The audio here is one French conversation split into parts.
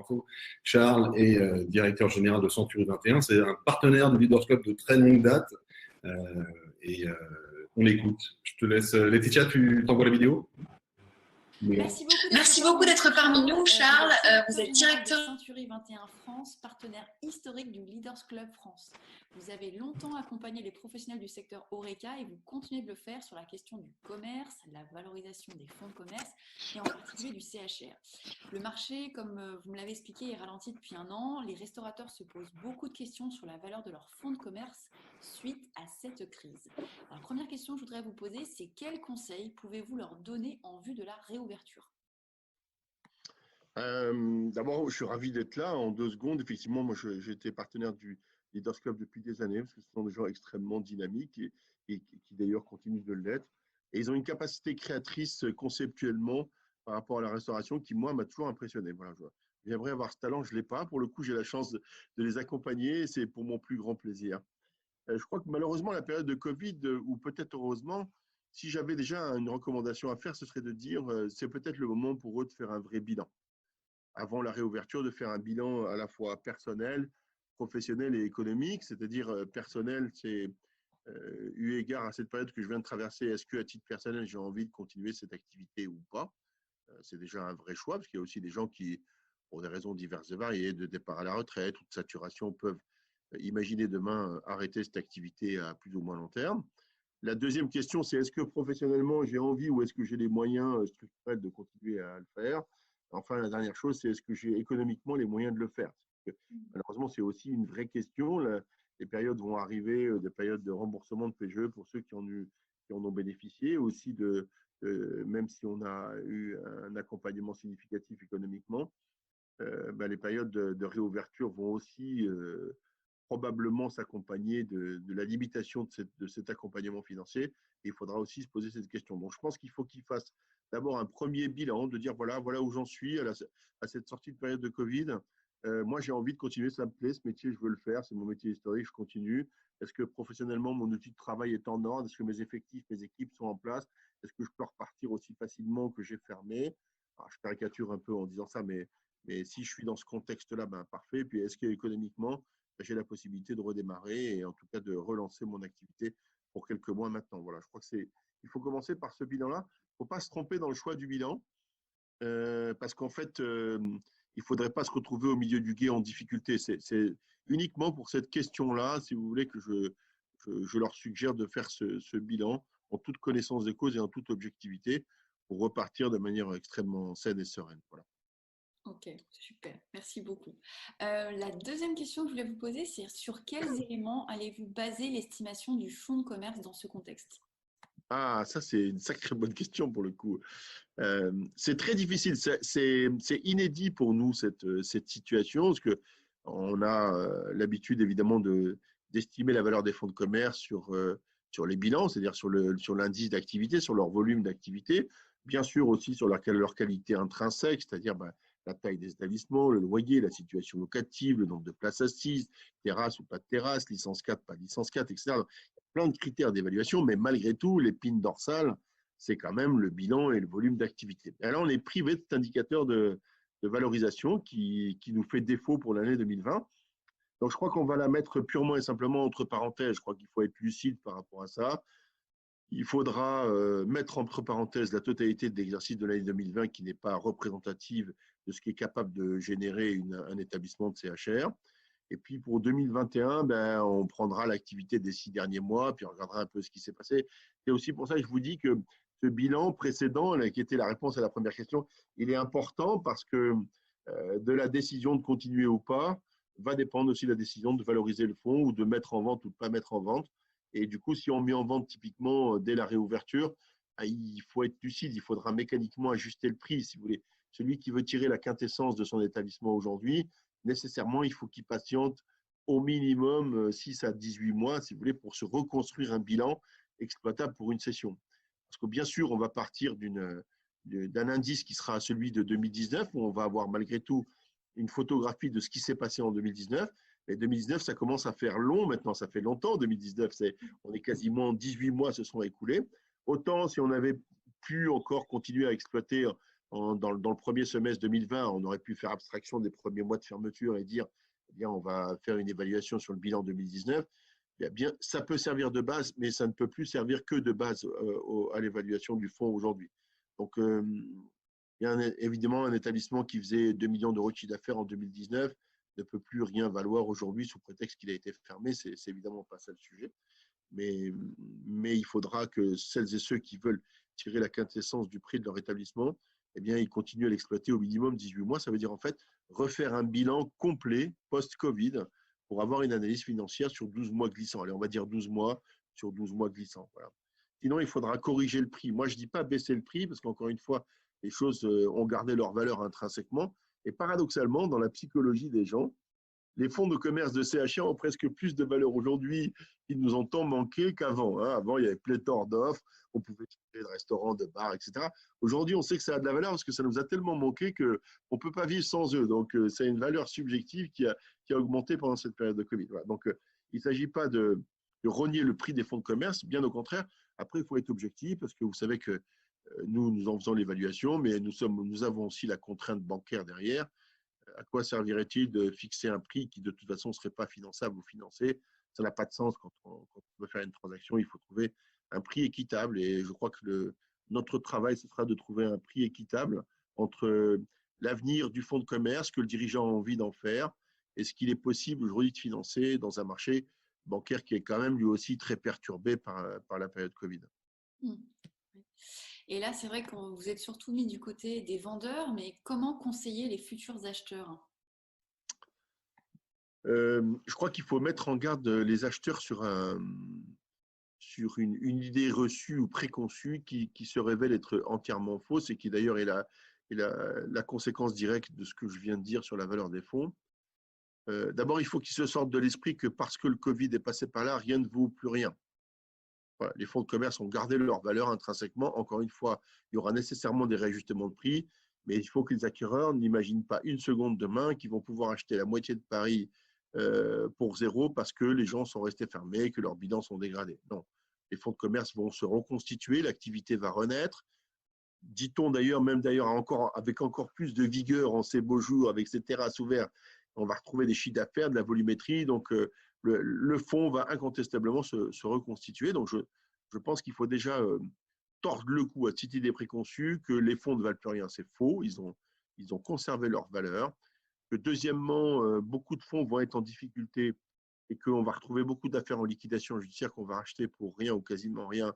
info. Charles est directeur général de Century 21. C'est un partenaire du Leaders Club de très longue date. Et on l'écoute. Je te laisse. Laetitia, tu t'envoies la vidéo? Merci beaucoup d'être parmi nous, Charles. Vous êtes directeur Century 21 France, partenaire historique du Leaders Club France. Vous avez longtemps accompagné les professionnels du secteur HoReCa et vous continuez de le faire sur la question du commerce, la valorisation des fonds de commerce et en particulier du CHR. Le marché, comme vous me l'avez expliqué, est ralenti depuis un an. Les restaurateurs se posent beaucoup de questions sur la valeur de leurs fonds de commerce suite à cette crise. La première question que je voudrais vous poser, c'est quels conseils pouvez-vous leur donner en vue de la réouverture? D'abord, je suis ravi d'être là. En 2 secondes, effectivement, moi, j'ai été partenaire du Leaders Club depuis des années, parce que ce sont des gens extrêmement dynamiques et qui d'ailleurs continuent de l'être. Et ils ont une capacité créatrice conceptuellement par rapport à la restauration qui, moi, m'a toujours impressionné. Voilà, j'aimerais avoir ce talent, je ne l'ai pas. Pour le coup, j'ai la chance de les accompagner et c'est pour mon plus grand plaisir. Je crois que malheureusement, la période de Covid, ou peut-être heureusement, si j'avais déjà une recommandation à faire, ce serait de dire c'est peut-être le moment pour eux de faire un vrai bilan. Avant la réouverture, de faire un bilan à la fois personnel, professionnel et économique, c'est-à-dire personnel, c'est eu égard à cette période que je viens de traverser, est-ce qu'à titre personnel, j'ai envie de continuer cette activité ou pas? C'est déjà un vrai choix, parce qu'il y a aussi des gens qui, pour des raisons diverses et variées, de départ à la retraite ou de saturation, peuvent imaginer demain arrêter cette activité à plus ou moins long terme. La deuxième question, c'est est-ce que professionnellement j'ai envie ou est-ce que j'ai les moyens structurels de continuer à le faire? Enfin, la dernière chose, c'est est-ce que j'ai économiquement les moyens de le faire? Malheureusement, c'est aussi une vraie question. Les périodes vont arriver, des périodes de remboursement de PGE pour ceux qui en ont bénéficié, aussi même si on a eu un accompagnement significatif économiquement, les périodes de réouverture vont aussi probablement s'accompagner de la limitation de cet accompagnement financier. Et il faudra aussi se poser cette question. Donc, je pense qu'il faut qu'ils fassent d'abord un premier bilan, de dire voilà où j'en suis à cette sortie de période de Covid. Moi, j'ai envie de continuer, ça me plaît, ce métier, je veux le faire, c'est mon métier historique, je continue. Est-ce que professionnellement, mon outil de travail est en ordre? Est-ce que mes effectifs, mes équipes sont en place? Est-ce que je peux repartir aussi facilement que j'ai fermé? Alors, je caricature un peu en disant ça, mais si je suis dans ce contexte-là, parfait. Puis, est-ce qu'économiquement, j'ai la possibilité de redémarrer et en tout cas de relancer mon activité pour quelques mois maintenant. Voilà, je crois il faut commencer par ce bilan-là. Il ne faut pas se tromper dans le choix du bilan parce qu'en fait, il ne faudrait pas se retrouver au milieu du gué en difficulté. C'est uniquement pour cette question-là, si vous voulez, que je leur suggère de faire ce bilan en toute connaissance des causes et en toute objectivité pour repartir de manière extrêmement saine et sereine. Voilà. Ok, super, merci beaucoup. La deuxième question que je voulais vous poser, c'est sur quels éléments allez-vous baser l'estimation du fonds de commerce dans ce contexte? Ah, ça, c'est une sacrée bonne question pour le coup. C'est très difficile, c'est inédit pour nous cette situation, parce qu'on a l'habitude évidemment d'estimer la valeur des fonds de commerce sur les bilans, c'est-à-dire sur l'indice d'activité, sur leur volume d'activité, bien sûr aussi sur leur qualité intrinsèque, c'est-à-dire la taille des établissements, le loyer, la situation locative, le nombre de places assises, terrasse ou pas de terrasse, licence 4, pas licence 4, etc. Donc, il y a plein de critères d'évaluation, mais malgré tout, l'épine dorsale, c'est quand même le bilan et le volume d'activité. Et là, on est privé de cet indicateur de valorisation qui nous fait défaut pour l'année 2020. Donc, je crois qu'on va la mettre purement et simplement entre parenthèses. Je crois qu'il faut être lucide par rapport à ça. Il faudra mettre entre parenthèses la totalité de l'exercice de l'année 2020 qui n'est pas représentative de ce qui est capable de générer un établissement de CHR. Et puis pour 2021, on prendra l'activité des 6 derniers mois, puis on regardera un peu ce qui s'est passé. C'est aussi pour ça que je vous dis que ce bilan précédent, qui était la réponse à la première question, il est important parce que de la décision de continuer ou pas va dépendre aussi de la décision de valoriser le fonds ou de mettre en vente ou de ne pas mettre en vente. Et du coup, si on met en vente typiquement dès la réouverture, il faut être lucide, il faudra mécaniquement ajuster le prix, si vous voulez. Celui qui veut tirer la quintessence de son établissement aujourd'hui, nécessairement, il faut qu'il patiente au minimum 6 à 18 mois, si vous voulez, pour se reconstruire un bilan exploitable pour une session. Parce que bien sûr, on va partir d'un indice qui sera celui de 2019, où on va avoir malgré tout une photographie de ce qui s'est passé en 2019. Et 2019, ça commence à faire long maintenant, ça fait longtemps, 2019, on est quasiment 18 mois se sont écoulés. Autant si on avait pu encore continuer à exploiter dans le premier semestre 2020, on aurait pu faire abstraction des premiers mois de fermeture et dire, eh bien, on va faire une évaluation sur le bilan 2019. Eh bien, ça peut servir de base, mais ça ne peut plus servir que de base à l'évaluation du fonds aujourd'hui. Donc, il y a évidemment un établissement qui faisait 2 millions d'euros de chiffre d'affaires en 2019 ne peut plus rien valoir aujourd'hui sous prétexte qu'il a été fermé. C'est évidemment pas ça le sujet. Mais il faudra que celles et ceux qui veulent tirer la quintessence du prix de leur établissement, eh bien, ils continuent à l'exploiter au minimum 18 mois. Ça veut dire en fait refaire un bilan complet post-Covid pour avoir une analyse financière sur 12 mois glissants. Allez, on va dire 12 mois sur 12 mois glissants. Voilà. Sinon, il faudra corriger le prix. Moi, je ne dis pas baisser le prix parce qu'encore une fois, les choses ont gardé leur valeur intrinsèquement. Et paradoxalement, dans la psychologie des gens, les fonds de commerce de CHR ont presque plus de valeur aujourd'hui qu'ils nous ont tant manqué qu'avant. Avant, il y avait pléthore d'offres, on pouvait trouver de restaurants, de bars, etc. Aujourd'hui, on sait que ça a de la valeur parce que ça nous a tellement manqué qu'on ne peut pas vivre sans eux. Donc, c'est une valeur subjective qui a augmenté pendant cette période de Covid. Voilà. Donc, il ne s'agit pas de rogner le prix des fonds de commerce, bien au contraire. Après, il faut être objectif parce que vous savez que nous en faisons l'évaluation, mais nous avons aussi la contrainte bancaire derrière. À quoi servirait-il de fixer un prix qui de toute façon ne serait pas finançable ou financé? Ça n'a pas de sens quand on veut faire une transaction. Il faut trouver un prix équitable et je crois que notre travail, ce sera de trouver un prix équitable entre l'avenir du fonds de commerce que le dirigeant a envie d'en faire et ce qu'il est possible aujourd'hui de financer dans un marché bancaire qui est quand même lui aussi très perturbé par la période Covid. Et là, c'est vrai que vous êtes surtout mis du côté des vendeurs, mais comment conseiller les futurs acheteurs? Je crois qu'il faut mettre en garde les acheteurs sur une idée reçue ou préconçue qui se révèle être entièrement fausse et qui d'ailleurs est la conséquence directe de ce que je viens de dire sur la valeur des fonds. D'abord, il faut qu'ils se sortent de l'esprit que parce que le Covid est passé par là, rien ne vaut plus rien. Voilà, les fonds de commerce ont gardé leur valeur intrinsèquement. Encore une fois, il y aura nécessairement des réajustements de prix, mais il faut que les acquéreurs n'imaginent pas une seconde demain qu'ils vont pouvoir acheter la moitié de Paris pour zéro parce que les gens sont restés fermés, que leurs bilans sont dégradés. Non, les fonds de commerce vont se reconstituer, l'activité va renaître. Dit-on d'ailleurs, même d'ailleurs avec encore plus de vigueur en ces beaux jours, avec ces terrasses ouvertes, on va retrouver des chiffres d'affaires, de la volumétrie. Donc, le fonds va incontestablement se reconstituer. Donc, je pense qu'il faut déjà tordre le cou à cette idée préconçue que les fonds ne valent plus rien. C'est faux. Ils ont conservé leur valeur. Que deuxièmement, beaucoup de fonds vont être en difficulté et qu'on va retrouver beaucoup d'affaires en liquidation judiciaire qu'on va racheter pour rien ou quasiment rien.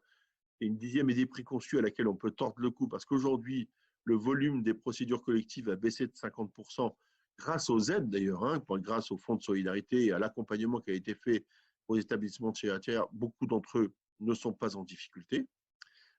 Et une dixième idée préconçue à laquelle on peut tordre le cou, parce qu'aujourd'hui, le volume des procédures collectives a baissé de 50%, grâce aux aides d'ailleurs, grâce au fonds de solidarité et à l'accompagnement qui a été fait aux établissements de CHR. Beaucoup d'entre eux ne sont pas en difficulté.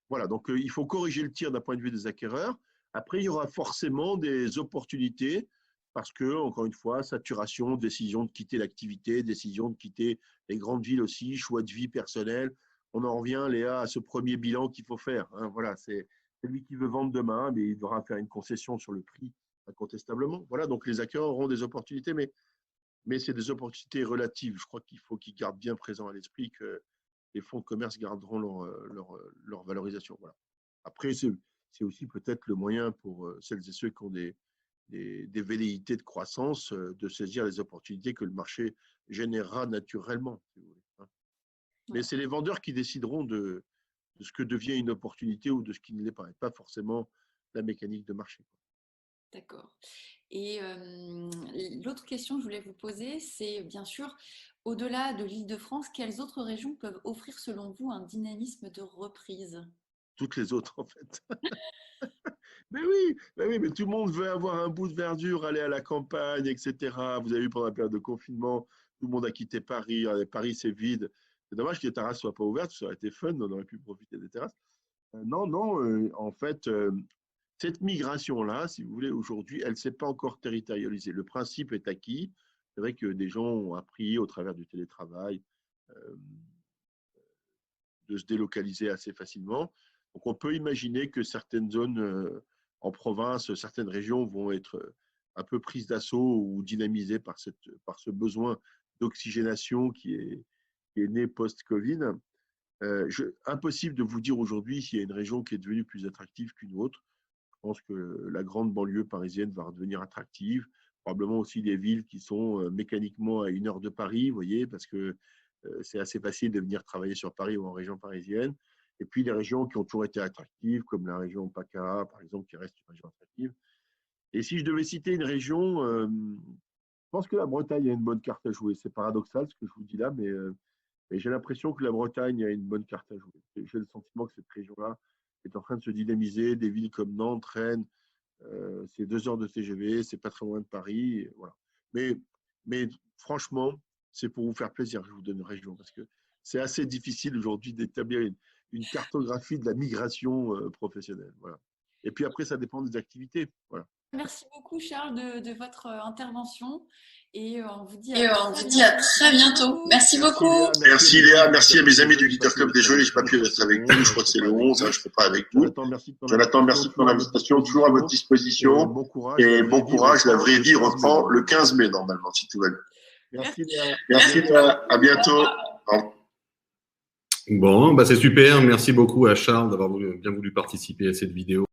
Voilà, donc il faut corriger le tir d'un point de vue des acquéreurs. Après, il y aura forcément des opportunités parce que, encore une fois, saturation, décision de quitter l'activité, décision de quitter les grandes villes aussi, choix de vie personnel. On en revient, Léa, à ce premier bilan qu'il faut faire. Voilà, c'est lui qui veut vendre demain, mais il devra faire une concession sur le prix, incontestablement. Voilà, donc les acquéreurs auront des opportunités, mais c'est des opportunités relatives. Je crois qu'il faut qu'ils gardent bien présent à l'esprit que les fonds de commerce garderont leur valorisation. Voilà. Après, c'est aussi peut-être le moyen pour celles et ceux qui ont des velléités de croissance de saisir les opportunités que le marché générera naturellement, si vous voulez. Mais c'est les vendeurs qui décideront de ce que devient une opportunité ou de ce qui ne l'est pas, et pas forcément la mécanique de marché. D'accord. Et l'autre question que je voulais vous poser, c'est bien sûr, au-delà de l'Île-de-France, quelles autres régions peuvent offrir selon vous un dynamisme de reprise? Toutes les autres, en fait. Mais oui, mais tout le monde veut avoir un bout de verdure, aller à la campagne, etc. Vous avez vu pendant la période de confinement, tout le monde a quitté Paris. Paris, c'est vide. C'est dommage que les terrasses ne soient pas ouvertes, ça aurait été fun, on aurait pu profiter des terrasses. Non, en fait, cette migration-là, si vous voulez, aujourd'hui, elle ne s'est pas encore territorialisée. Le principe est acquis. C'est vrai que des gens ont appris au travers du télétravail de se délocaliser assez facilement. Donc, on peut imaginer que certaines zones en province, certaines régions vont être un peu prises d'assaut ou dynamisées par ce besoin d'oxygénation qui est né post-Covid. Impossible de vous dire aujourd'hui s'il y a une région qui est devenue plus attractive qu'une autre. Je pense que la grande banlieue parisienne va redevenir attractive. Probablement aussi des villes qui sont mécaniquement à 1 heure de Paris, vous voyez, parce que c'est assez facile de venir travailler sur Paris ou en région parisienne. Et puis, des régions qui ont toujours été attractives, comme la région PACA, par exemple, qui reste une région attractive. Et si je devais citer une région, je pense que la Bretagne a une bonne carte à jouer. C'est paradoxal ce que je vous dis là, mais j'ai l'impression que la Bretagne a une bonne carte à jouer. J'ai le sentiment que cette région-là est en train de se dynamiser. Des villes comme Nantes, Rennes, c'est 2 heures de TGV, c'est pas très loin de Paris. Voilà. Mais franchement, c'est pour vous faire plaisir que je vous donne une région, parce que c'est assez difficile aujourd'hui d'établir une cartographie de la migration professionnelle. Voilà. Et puis après, ça dépend des activités. Voilà. Merci beaucoup, Charles, de votre intervention. Et on vous dit à très bientôt. Merci beaucoup. Merci Léa, merci à mes amis du Leader Club. Désolé, je n'ai pas pu être avec vous. Je crois que c'est le 11, je ne peux pas avec vous. Jonathan, merci de ton invitation, toujours à votre disposition. Et bon courage. La vraie vie reprend le 15 mai, normalement, si tout va bien. Merci Léa. Merci Léa. À bientôt. Bon, bah c'est super. Merci beaucoup à Charles d'avoir bien voulu participer à cette vidéo.